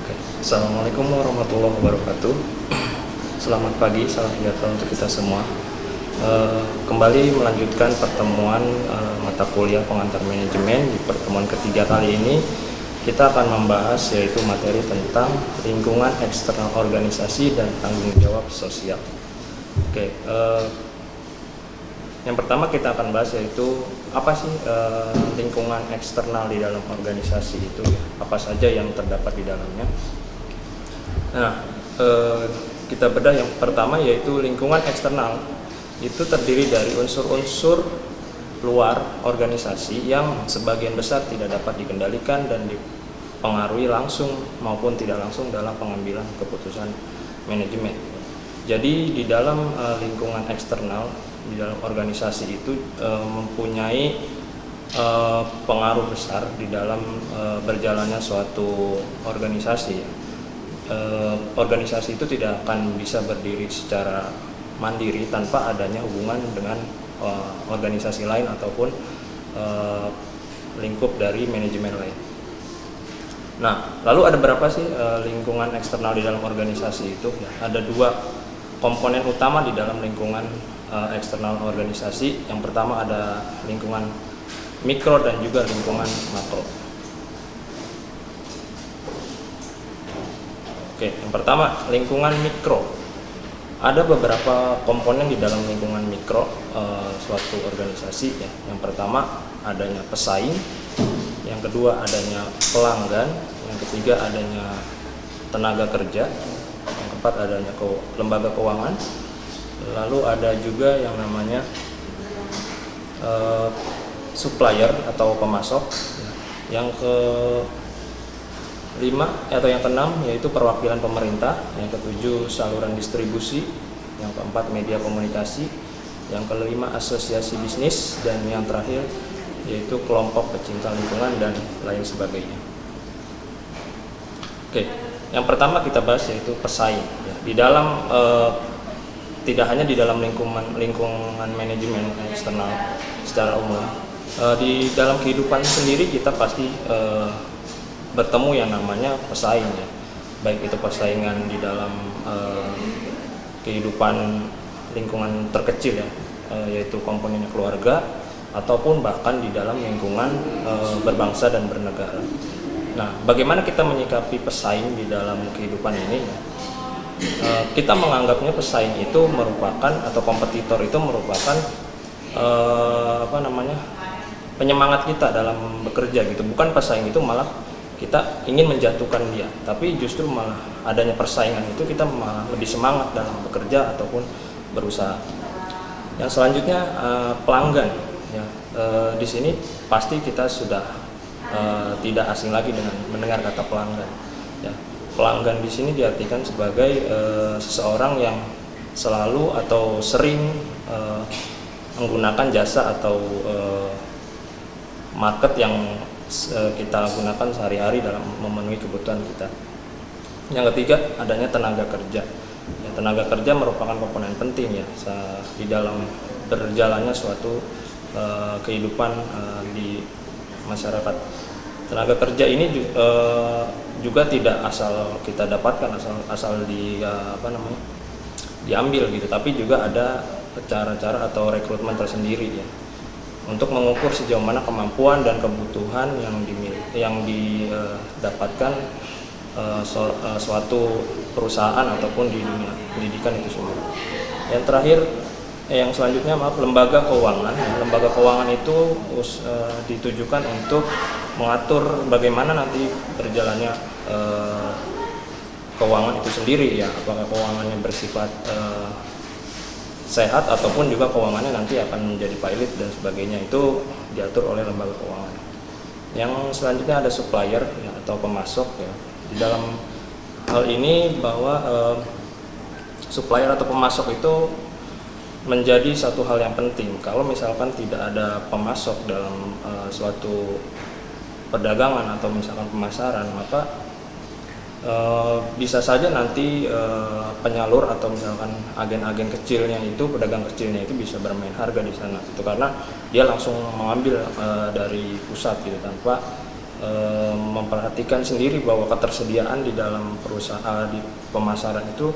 Oke. Assalamualaikum warahmatullahi wabarakatuh. Selamat pagi, salam sejahtera untuk kita semua. Kembali melanjutkan pertemuan mata kuliah pengantar manajemen. Di pertemuan ketiga kali ini kita akan membahas yaitu materi tentang lingkungan eksternal organisasi dan tanggung jawab sosial. Oke, yang pertama kita akan bahas yaitu apa sih lingkungan eksternal di dalam organisasi itu, apa saja yang terdapat di dalamnya. Nah, kita bedah yang pertama yaitu lingkungan eksternal itu terdiri dari unsur-unsur luar organisasi yang sebagian besar tidak dapat dikendalikan dan dipengaruhi langsung maupun tidak langsung dalam pengambilan keputusan manajemen. Jadi di dalam lingkungan eksternal di dalam organisasi itu mempunyai pengaruh besar di dalam berjalannya suatu organisasi. Organisasi itu tidak akan bisa berdiri secara mandiri tanpa adanya hubungan dengan organisasi lain ataupun lingkup dari manajemen lain. Nah, lalu ada berapa sih lingkungan eksternal di dalam organisasi itu? Ada dua komponen utama di dalam lingkungan eksternal organisasi. Yang pertama ada lingkungan mikro dan juga lingkungan makro. Oke, yang pertama lingkungan mikro. Ada beberapa komponen di dalam lingkungan mikro suatu organisasi ya. Yang pertama adanya pesaing, yang kedua adanya pelanggan, yang ketiga adanya tenaga kerja, yang keempat adanya lembaga keuangan, lalu ada juga yang namanya supplier atau pemasok, yang kelima atau yang keenam yaitu perwakilan pemerintah, yang ketujuh saluran distribusi, yang keempat media komunikasi, yang kelima asosiasi bisnis, dan yang terakhir yaitu kelompok pecinta lingkungan dan lain sebagainya. Oke, yang pertama kita bahas yaitu pesaing. Di dalam tidak hanya di dalam lingkungan manajemen eksternal secara umum, di dalam kehidupan sendiri kita pasti bertemu yang namanya pesaing ya, baik itu persaingan di dalam kehidupan lingkungan terkecil ya, yaitu komponennya keluarga, ataupun bahkan di dalam lingkungan berbangsa dan bernegara. Nah, bagaimana kita menyikapi pesaing di dalam kehidupan ini? Kita menganggapnya pesaing itu merupakan atau kompetitor itu merupakan penyemangat kita dalam bekerja gitu. Bukan pesaing itu malah kita ingin menjatuhkan dia, tapi justru malah adanya persaingan itu kita malah lebih semangat dalam bekerja ataupun berusaha. Yang selanjutnya pelanggan ya, di sini pasti kita sudah tidak asing lagi dengan mendengar kata pelanggan ya. Pelanggan di sini diartikan sebagai seseorang yang selalu atau sering menggunakan jasa atau market yang kita gunakan sehari-hari dalam memenuhi kebutuhan kita. Yang ketiga adanya tenaga kerja. Ya, tenaga kerja merupakan komponen penting ya di dalam berjalannya suatu kehidupan di masyarakat. Tenaga kerja ini juga tidak asal kita dapatkan, asal diambil gitu, tapi juga ada cara-cara atau rekrutmen tersendiri ya, untuk mengukur sejauh mana kemampuan dan kebutuhan yang didapatkan suatu perusahaan ataupun di dunia pendidikan itu semua. Yang terakhir, yang selanjutnya lembaga keuangan. Lembaga keuangan itu ditujukan untuk mengatur bagaimana nanti berjalannya keuangan itu sendiri ya, apakah keuangannya bersifat sehat ataupun juga keuangannya nanti akan menjadi pilot dan sebagainya, itu diatur oleh lembaga keuangan. Yang selanjutnya ada supplier ya, atau pemasok ya. Di dalam hal ini bahwa supplier atau pemasok itu menjadi satu hal yang penting. Kalau misalkan tidak ada pemasok dalam suatu perdagangan atau misalkan pemasaran, maka bisa saja nanti penyalur atau misalkan agen-agen kecilnya itu, pedagang kecilnya itu bisa bermain harga di sana itu, karena dia langsung mengambil dari pusat gitu tanpa memperhatikan sendiri bahwa ketersediaan di dalam perusahaan di pemasaran itu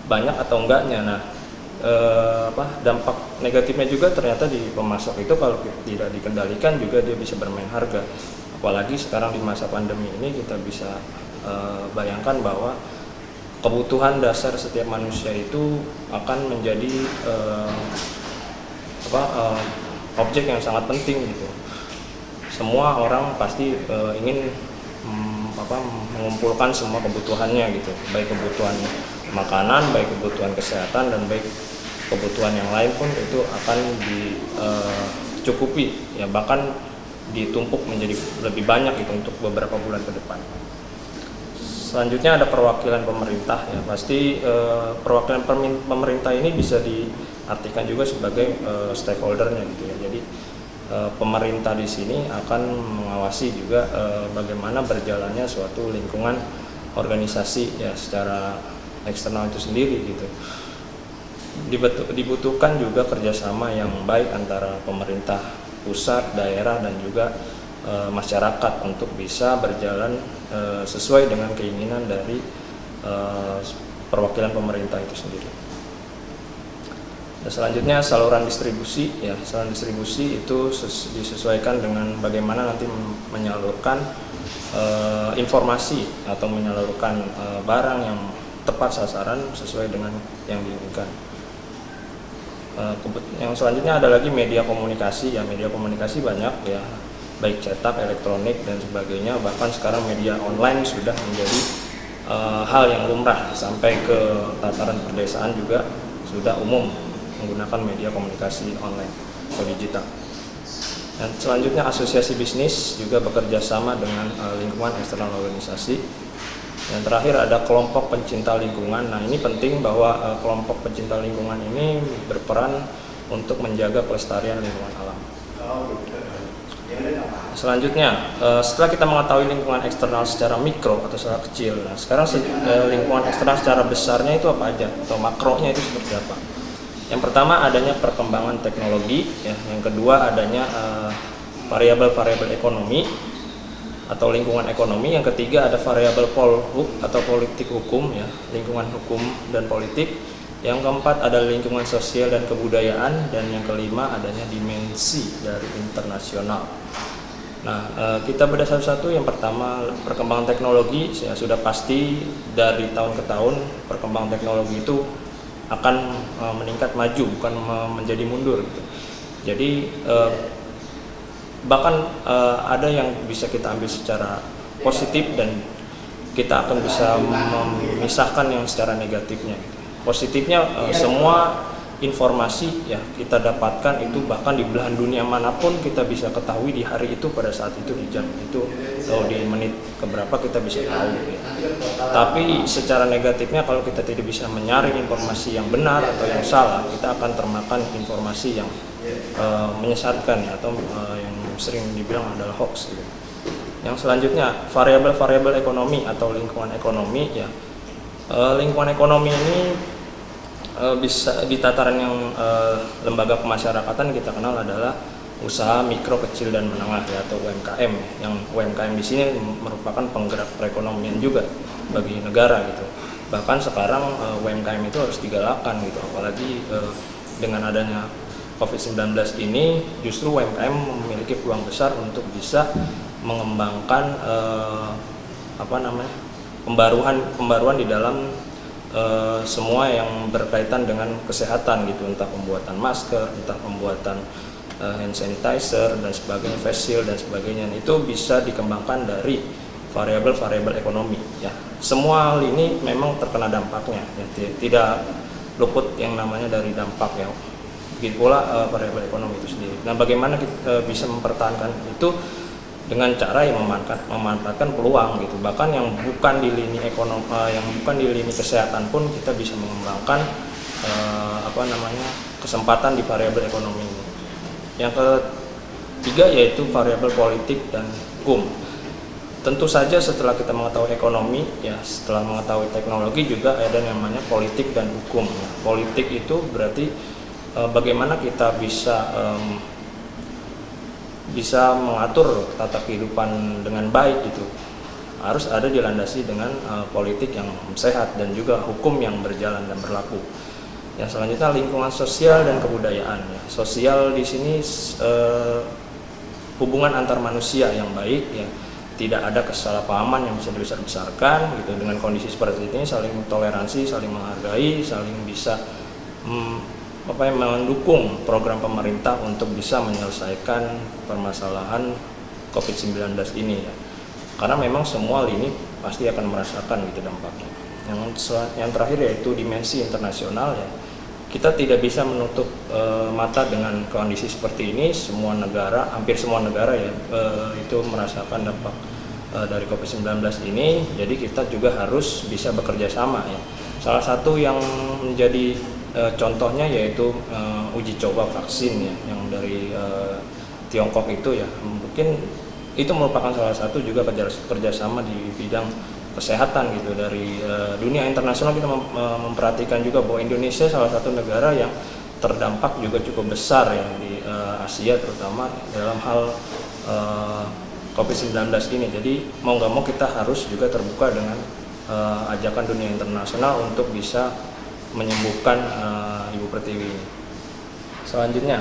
banyak atau enggaknya. Nah, dampak negatifnya juga ternyata di pemasok itu kalau tidak dikendalikan juga dia bisa bermain harga. Apalagi sekarang di masa pandemi ini kita bisa bayangkan bahwa kebutuhan dasar setiap manusia itu akan menjadi objek yang sangat penting gitu. Semua orang pasti ingin mengumpulkan semua kebutuhannya gitu, baik kebutuhan makanan, baik kebutuhan kesehatan, dan baik kebutuhan yang lain pun itu akan dicukupi ya, bahkan ditumpuk menjadi lebih banyak gitu untuk beberapa bulan ke depan. Selanjutnya ada perwakilan pemerintah ya, pasti perwakilan pemerintah ini bisa diartikan juga sebagai stakeholdernya gitu ya. Jadi pemerintah di sini akan mengawasi juga bagaimana berjalannya suatu lingkungan organisasi ya secara eksternal itu sendiri gitu. Dibutuhkan juga kerjasama yang baik antara pemerintah pusat, daerah, dan juga masyarakat untuk bisa berjalan sesuai dengan keinginan dari perwakilan pemerintah itu sendiri. Dan selanjutnya saluran distribusi ya, saluran distribusi itu disesuaikan dengan bagaimana nanti menyalurkan informasi atau menyalurkan barang yang tepat sasaran sesuai dengan yang diinginkan. Yang selanjutnya ada lagi media komunikasi ya, media komunikasi banyak ya, baik cetak, elektronik, dan sebagainya. Bahkan sekarang media online sudah menjadi hal yang lumrah, sampai ke tataran pedesaan juga sudah umum menggunakan media komunikasi online atau digital. Dan selanjutnya asosiasi bisnis juga bekerja sama dengan lingkungan eksternal organisasi. Yang terakhir ada kelompok pencinta lingkungan. Nah, ini penting bahwa kelompok pencinta lingkungan ini berperan untuk menjaga kelestarian lingkungan alam. Selanjutnya, setelah kita mengetahui lingkungan eksternal secara mikro atau secara kecil, nah sekarang lingkungan eksternal secara besarnya itu apa aja, atau makronya itu seperti apa? Yang pertama adanya perkembangan teknologi, ya. Yang kedua adanya variabel-variabel ekonomi atau lingkungan ekonomi. Yang ketiga ada variabel polhuk atau politik hukum, ya, lingkungan hukum dan politik. Yang keempat ada lingkungan sosial dan kebudayaan, dan yang kelima adanya dimensi dari internasional. Nah, kita bedah satu-satu. Yang pertama perkembangan teknologi, ya, sudah pasti dari tahun ke tahun perkembangan teknologi itu akan meningkat maju, bukan menjadi mundur gitu. Jadi bahkan ada yang bisa kita ambil secara positif, dan kita akan bisa memisahkan yang secara negatifnya gitu. Positifnya semua informasi ya kita dapatkan itu, bahkan di belahan dunia manapun kita bisa ketahui di hari itu, pada saat itu, di jam itu, atau di menit keberapa kita bisa tahu ya. Tapi secara negatifnya kalau kita tidak bisa menyaring informasi yang benar atau yang salah, kita akan termakan informasi yang menyesatkan ya, atau yang sering dibilang adalah hoax gitu. Yang selanjutnya variabel-variabel ekonomi atau lingkungan ekonomi ya. Lingkungan ekonomi ini bisa di tataran yang lembaga kemasyarakatan kita kenal adalah usaha mikro, kecil, dan menengah ya, atau UMKM. Yang UMKM di sini merupakan penggerak perekonomian juga bagi negara gitu. Bahkan sekarang UMKM itu harus digalakkan gitu, apalagi dengan adanya COVID-19 ini, justru UMKM memiliki peluang besar untuk bisa mengembangkan pembaruan di dalam semua yang berkaitan dengan kesehatan gitu, entah pembuatan masker, entah pembuatan hand sanitizer dan sebagainya, face shield dan sebagainya. Itu bisa dikembangkan dari variabel-variabel ekonomi ya. Semua hal ini memang terkena dampaknya ya, tidak luput yang namanya dari dampak ya. Begitu pula variabel ekonomi itu sendiri. Nah, bagaimana kita bisa mempertahankan itu? Dengan cara yang memanfaatkan peluang gitu. Bahkan yang bukan di lini ekonomi, yang bukan di lini kesehatan pun kita bisa mengembangkan kesempatan di variabel ekonomi ini. Yang ketiga yaitu variabel politik dan hukum. Tentu saja setelah kita mengetahui ekonomi ya, setelah mengetahui teknologi juga ada yang namanya politik dan hukum. Politik itu berarti bagaimana kita bisa bisa mengatur tata kehidupan dengan baik gitu, harus ada dilandasi dengan politik yang sehat dan juga hukum yang berjalan dan berlaku. Yang selanjutnya lingkungan sosial dan kebudayaan. Ya. Sosial di sini hubungan antar manusia yang baik, ya, tidak ada kesalahpahaman yang bisa dibesar-besarkan gitu. Dengan kondisi seperti ini, saling toleransi, saling menghargai, saling bisa mendukung program pemerintah untuk bisa menyelesaikan permasalahan COVID-19 ini, ya. Karena memang semua lini pasti akan merasakan gitu dampaknya. Yang terakhir yaitu dimensi internasional, ya. Kita tidak bisa menutup mata dengan kondisi seperti ini. Semua negara, hampir semua negara, ya, itu merasakan dampak dari COVID-19 ini. Jadi kita juga harus bisa bekerja sama, ya. Salah satu yang menjadi contohnya yaitu uji coba vaksin, ya, yang dari Tiongkok itu, ya. Mungkin itu merupakan salah satu juga kerjasama di bidang kesehatan gitu. Dari dunia internasional kita memperhatikan juga bahwa Indonesia salah satu negara yang terdampak juga cukup besar, ya, di Asia terutama dalam hal COVID-19 ini. Jadi mau nggak mau kita harus juga terbuka dengan ajakan dunia internasional untuk bisa menyembuhkan Ibu Pertiwi ini. Selanjutnya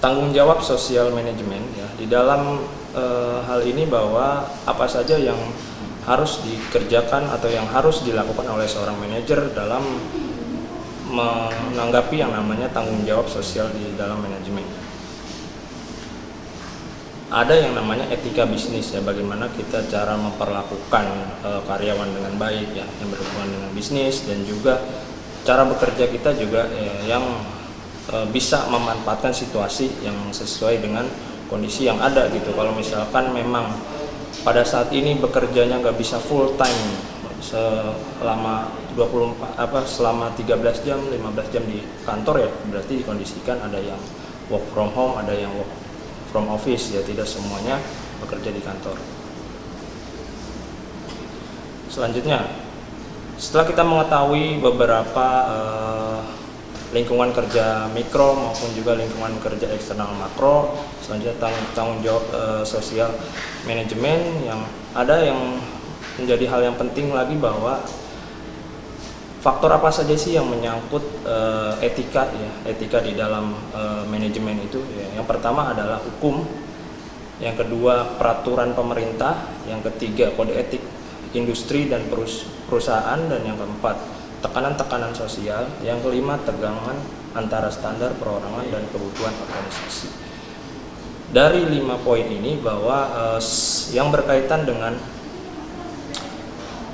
tanggung jawab sosial manajemen, ya, di dalam hal ini bahwa apa saja yang harus dikerjakan atau yang harus dilakukan oleh seorang manajer dalam menanggapi yang namanya tanggung jawab sosial di dalam manajemen. Ada yang namanya etika bisnis, ya, bagaimana kita cara memperlakukan karyawan dengan baik, ya, yang berhubungan dengan bisnis, dan juga cara bekerja kita juga yang bisa memanfaatkan situasi yang sesuai dengan kondisi yang ada gitu. Kalau misalkan memang pada saat ini bekerjanya nggak bisa full time selama 13 jam, 15 jam di kantor, ya, berarti dikondisikan ada yang work from home, ada yang work from office, ya, tidak semuanya bekerja di kantor. Selanjutnya, setelah kita mengetahui beberapa lingkungan kerja mikro maupun juga lingkungan kerja eksternal makro, selanjutnya tanggung jawab sosial manajemen, yang ada yang menjadi hal yang penting lagi bahwa faktor apa saja sih yang menyangkut etika, ya, etika di dalam manajemen itu, ya. Yang pertama adalah hukum, yang kedua peraturan pemerintah, yang ketiga kode etik industri dan perusahaan, dan yang keempat tekanan-tekanan sosial, yang kelima tegangan antara standar perorangan dan kebutuhan organisasi. Dari 5 poin ini bahwa yang berkaitan dengan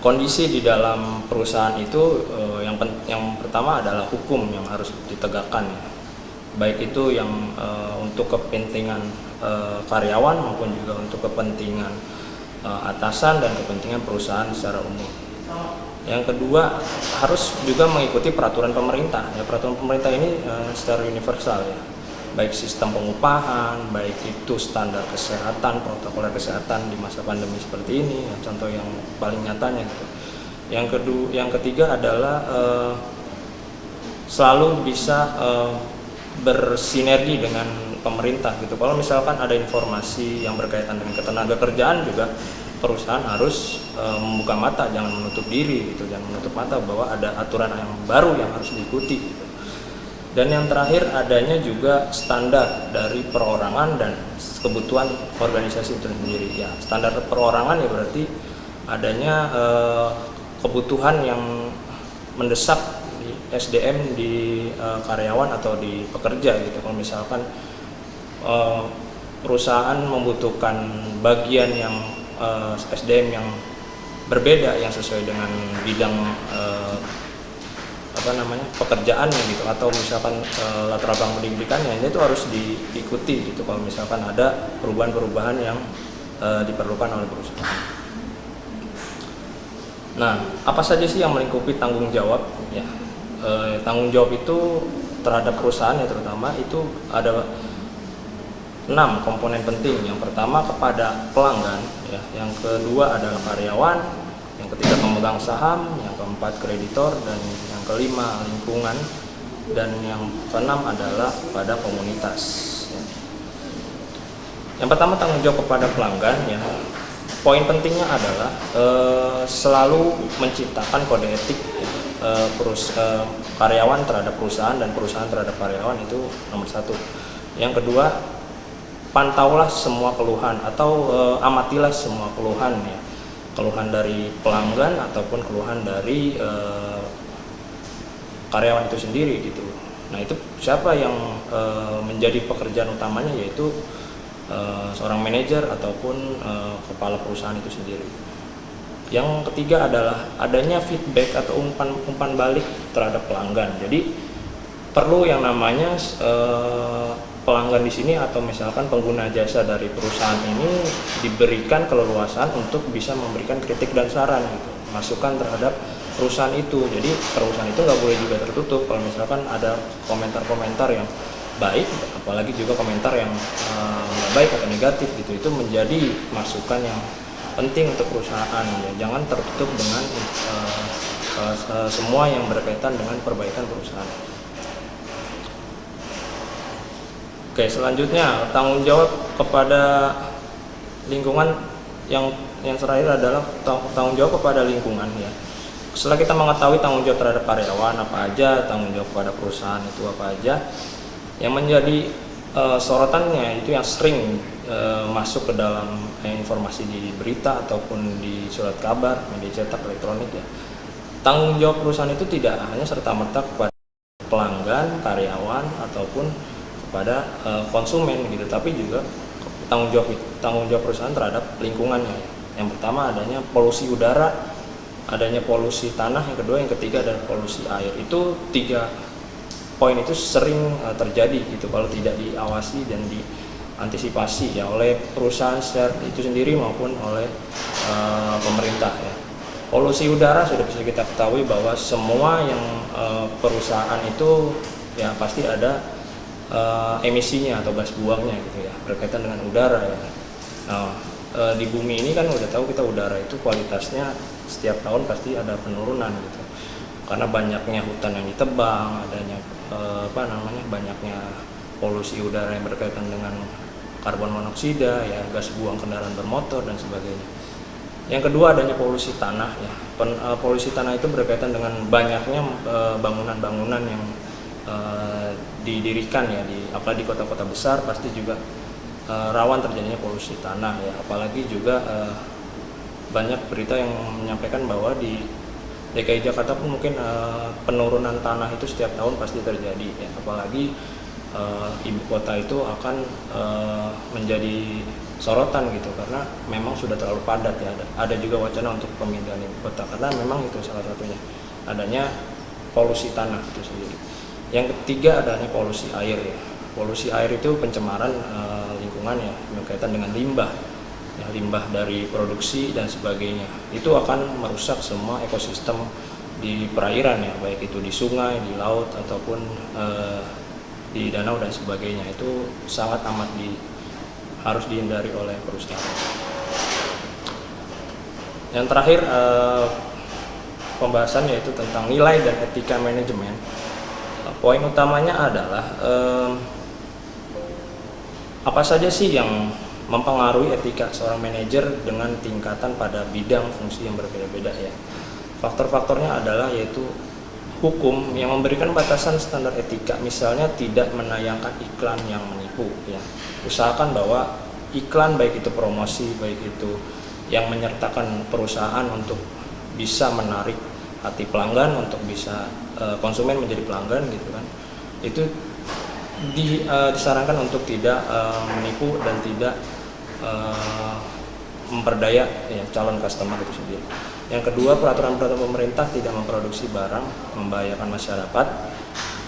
kondisi di dalam perusahaan itu, yang pertama adalah hukum yang harus ditegakkan, ya. Baik itu yang untuk kepentingan karyawan maupun juga untuk kepentingan atasan dan kepentingan perusahaan secara umum. Yang kedua, harus juga mengikuti peraturan pemerintah, ya. Peraturan pemerintah ini secara universal, ya, baik sistem pengupahan, baik itu standar kesehatan, protokol kesehatan di masa pandemi seperti ini, ya, contoh yang paling nyatanya gitu. Yang ketiga adalah selalu bisa bersinergi dengan pemerintah gitu. Kalau misalkan ada informasi yang berkaitan dengan ketenaga kerjaan, juga perusahaan harus membuka mata, jangan menutup diri gitu, jangan menutup mata bahwa ada aturan yang baru yang harus diikuti gitu. Dan yang terakhir, adanya juga standar dari perorangan dan kebutuhan organisasi itu sendiri, ya. Standar perorangan, ya, berarti adanya kebutuhan yang mendesak di SDM di karyawan atau di pekerja gitu. Kalau misalkan perusahaan membutuhkan bagian yang SDM yang berbeda, yang sesuai dengan bidang pekerjaannya gitu, atau misalkan latar belakang pendidikannya, itu harus diikuti gitu kalau misalkan ada perubahan-perubahan yang diperlukan oleh perusahaan. Nah, apa saja sih yang melingkupi tanggung jawab, ya? Tanggung jawab itu terhadap perusahaan, ya, terutama itu ada 6 komponen penting. Yang pertama kepada pelanggan, ya. Yang kedua adalah karyawan, yang ketiga pemegang saham, yang keempat kreditor, dan yang kelima lingkungan, dan yang keenam adalah pada komunitas, ya. Yang pertama, tanggung jawab kepada pelanggan ya. Poin pentingnya adalah selalu menciptakan kode etik karyawan terhadap perusahaan dan perusahaan terhadap karyawan, itu nomor satu. Yang kedua, pantaulah semua keluhan atau amatilah semua keluhan ya, keluhan dari pelanggan ataupun keluhan dari karyawan itu sendiri gitu. Nah, itu siapa yang menjadi pekerjaan utamanya, yaitu seorang manajer ataupun kepala perusahaan itu sendiri. Yang ketiga adalah adanya feedback atau umpan balik terhadap pelanggan. Jadi perlu yang namanya pelanggan di sini atau misalkan pengguna jasa dari perusahaan ini diberikan keleluasan untuk bisa memberikan kritik dan saran gitu, masukan terhadap perusahaan itu. Jadi perusahaan itu nggak boleh juga tertutup kalau misalkan ada komentar-komentar yang baik, apalagi juga komentar yang baik atau negatif gitu, itu menjadi masukan yang penting untuk perusahaan ya. Jangan tertutup dengan semua yang berkaitan dengan perbaikan perusahaan. Oke, selanjutnya tanggung jawab kepada lingkungan. Yang terakhir adalah tanggung jawab kepada lingkungan ya. Setelah kita mengetahui tanggung jawab terhadap karyawan apa aja, tanggung jawab kepada perusahaan itu apa aja, yang menjadi sorotannya itu yang sering masuk ke dalam informasi di berita ataupun di surat kabar, media cetak, elektronik ya. Tanggung jawab perusahaan itu tidak hanya serta-merta kepada pelanggan, karyawan ataupun kepada konsumen gitu, tapi juga tanggung jawab perusahaan terhadap lingkungannya. Yang pertama adanya polusi udara, adanya polusi tanah, yang kedua, yang ketiga adalah polusi air. Itu 3 poin itu sering terjadi gitu kalau tidak diawasi dan diantisipasi ya oleh perusahaan itu sendiri maupun oleh pemerintah ya. Polusi udara sudah bisa kita ketahui bahwa semua yang perusahaan itu ya pasti ada emisinya atau gas buangnya gitu ya, berkaitan dengan udara ya. Nah, di bumi ini kan udah tahu kita udara itu kualitasnya setiap tahun pasti ada penurunan gitu, karena banyaknya hutan yang ditebang, adanya banyaknya polusi udara yang berkaitan dengan karbon monoksida ya, gas buang kendaraan bermotor dan sebagainya. Yang kedua adanya polusi tanah ya. Polusi tanah itu berkaitan dengan banyaknya bangunan-bangunan yang didirikan ya, apalagi di kota-kota besar pasti juga rawan terjadinya polusi tanah ya. Apalagi juga banyak berita yang menyampaikan bahwa di DKI Jakarta pun mungkin penurunan tanah itu setiap tahun pasti terjadi ya. Apalagi ibu kota itu akan menjadi sorotan gitu, karena memang sudah terlalu padat ya. Ada juga wacana untuk pemindahan ibu kota karena memang itu salah satunya adanya polusi tanah itu sendiri. Yang ketiga adanya polusi air ya. Polusi air itu pencemaran lingkungan ya, berkaitan dengan limbah ya, limbah dari produksi dan sebagainya. Itu akan merusak semua ekosistem di perairan ya, baik itu di sungai, di laut ataupun di danau dan sebagainya. Itu sangat amat harus dihindari oleh perusahaan. Yang terakhir pembahasan yaitu tentang nilai dan etika manajemen. Poin utamanya adalah apa saja sih yang mempengaruhi etika seorang manajer dengan tingkatan pada bidang fungsi yang berbeda-beda ya. Faktor-faktornya adalah yaitu hukum yang memberikan batasan standar etika, misalnya tidak menayangkan iklan yang menipu ya. Usahakan bahwa iklan, baik itu promosi, baik itu yang menyertakan perusahaan untuk bisa menarik hati pelanggan, untuk bisa konsumen menjadi pelanggan gitu kan, itu disarankan untuk tidak menipu dan tidak memperdaya ya, calon customer itu sendiri. Yang kedua, peraturan-peraturan pemerintah tidak memproduksi barang membahayakan masyarakat.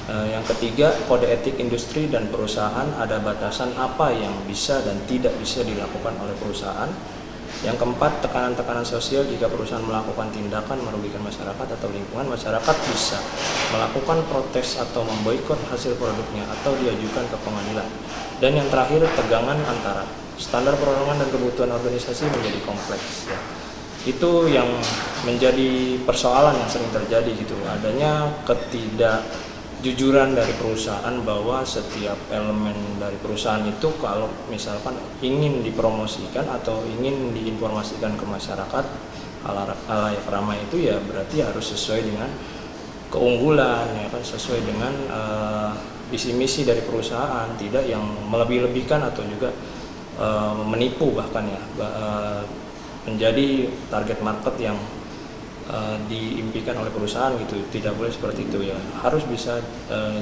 Yang ketiga, kode etik industri dan perusahaan, ada batasan apa yang bisa dan tidak bisa dilakukan oleh perusahaan. Yang keempat, tekanan-tekanan sosial. Jika perusahaan melakukan tindakan merugikan masyarakat atau lingkungan, masyarakat bisa melakukan protes atau memboikot hasil produknya atau diajukan ke pengadilan. Dan yang terakhir, tegangan antara standar perundungan dan kebutuhan organisasi menjadi kompleks ya. Itu yang menjadi persoalan yang sering terjadi gitu, adanya kejujuran dari perusahaan, bahwa setiap elemen dari perusahaan itu kalau misalkan ingin dipromosikan atau ingin diinformasikan ke masyarakat halayak ramai itu ya berarti harus sesuai dengan keunggulan, ya kan, sesuai dengan visi misi dari perusahaan, tidak yang melebih-lebihkan atau juga menipu bahkan ya, menjadi target market yang diimpikan oleh perusahaan gitu. Tidak boleh seperti itu ya, harus bisa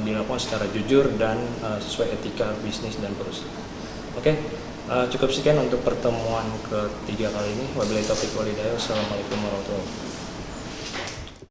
dilakukan secara jujur dan sesuai etika bisnis dan perusahaan. Oke, cukup sekian untuk pertemuan ketiga kali ini. Wabillahi taufiq wal hidayah. Wassalamualaikum warahmatullahi wabarakatuh.